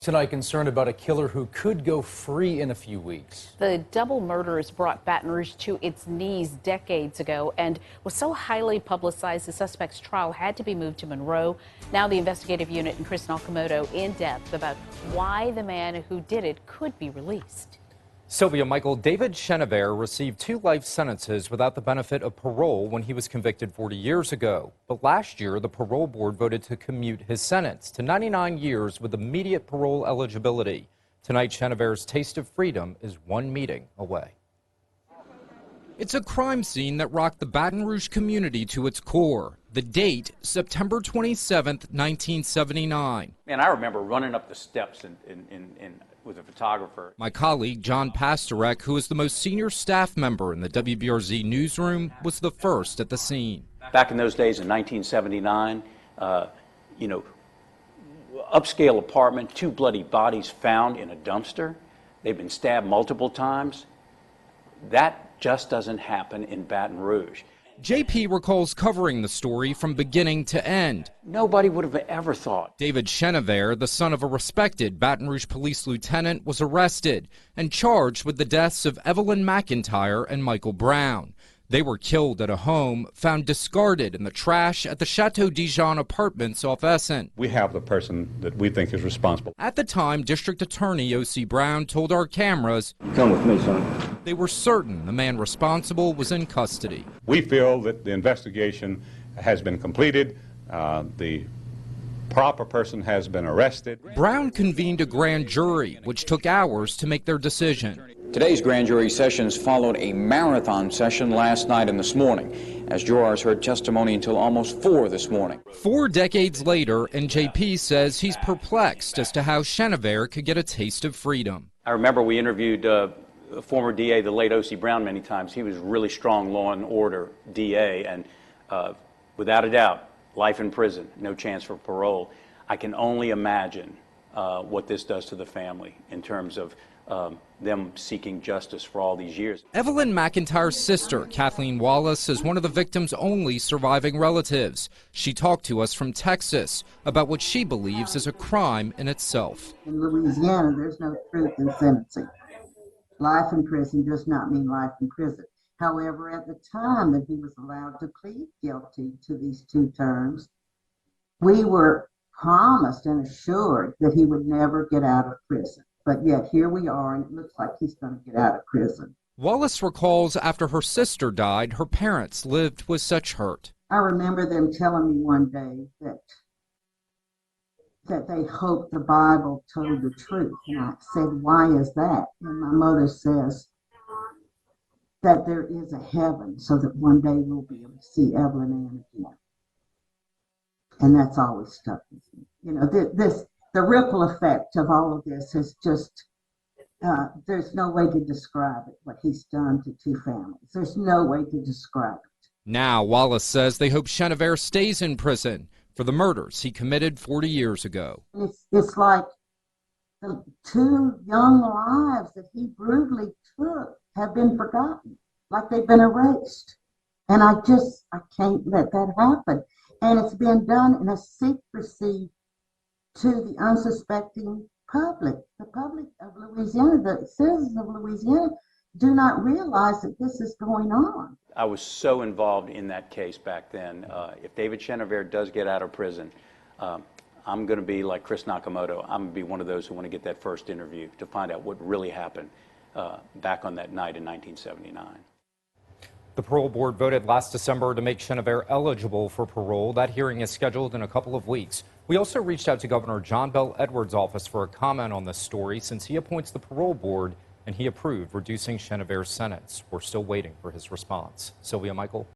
Tonight, concerned about a killer who could go free in a few weeks. The double murders brought Baton Rouge to its knees decades ago and was so highly publicized the suspect's trial had to be moved to Monroe. Now the investigative unit and Chris Nakamoto in depth about why the man who did it could be released. Sylvia, Michael, David Chenevert received 2 life sentences without the benefit of parole when he was convicted 40 years ago. But last year, the parole board voted to commute his sentence to 99 years with immediate parole eligibility. Tonight, Chenevert's taste of freedom is 1 meeting away. It's a crime scene that rocked the Baton Rouge community to its core. The date, September 27th, 1979. Man, I remember running up the steps with a photographer. My colleague, John Pastorek, who is the most senior staff member in the WBRZ newsroom, was the first at the scene. Back in those days in 1979, upscale apartment, 2 bloody bodies found in a dumpster. They've been stabbed multiple times. That just doesn't happen in Baton Rouge. JP recalls covering the story from beginning to end. Nobody would have ever thought. David Chenevert, the son of a respected Baton Rouge police lieutenant, was arrested and charged with the deaths of Evelyn McIntyre and Michael Brown. They were killed at a home found discarded in the trash at the Chateau Dijon apartments off Essen. We have the person that we think is responsible. At the time, District Attorney OSEE Brown told our cameras, "Come with me, son." They were certain the man responsible was in custody. We feel that the investigation has been completed. The proper person has been arrested. Brown convened a grand jury, which took hours to make their decision. Today's grand jury sessions followed a marathon session last night and this morning, as jurors heard testimony until almost 4 this morning. 4 decades later, and JP says he's perplexed as to how Chenevert could get a taste of freedom. I remember we interviewed former DA, the late OSEE Brown, many times. He was a really strong law and order DA, and without a doubt, life in prison, no chance for parole. I can only imagine what this does to the family in terms of them seeking justice for all these years. Evelyn McIntyre's sister, Kathleen Wallace, is one of the victim's only surviving relatives. She talked to us from Texas about what she believes is a crime in itself. In Louisiana, there's no truth in sentencing. Life in prison does not mean life in prison. However, at the time that he was allowed to plead guilty to these 2 terms, we were promised and assured that he would never get out of prison. But yet here we are, and it looks like he's going to get out of prison. Wallace recalls after her sister died, her parents lived with such hurt. I remember them telling me one day that they hoped the Bible told the truth. And I said, why is that? And my mother says that there is a heaven so that one day we'll be able to see Evelyn Ann again. And that's always stuck with me. You know, the ripple effect of all of this is just, there's no way to describe it, what he's done to 2 families. There's no way to describe it. Now, Wallace says they hope Chenevert stays in prison for the murders he committed 40 years ago. It's like the 2 young lives that he brutally took have been forgotten, like they've been erased. And I can't let that happen. And it's been done in a secrecy to the unsuspecting public. The public of Louisiana, the citizens of Louisiana, do not realize that this is going on. I was so involved in that case back then. If David Chenevert does get out of prison, I'm going to be like Chris Nakamoto. I'm going to be one of those who want to get that first interview to find out what really happened back on that night in 1979. The parole board voted last December to make Chenevert eligible for parole. That hearing is scheduled in a couple of weeks. We also reached out to Governor John Bel Edwards' office for a comment on this story since he appoints the parole board and he approved reducing Chenevert's sentence. We're still waiting for his response. Sylvia, Michael.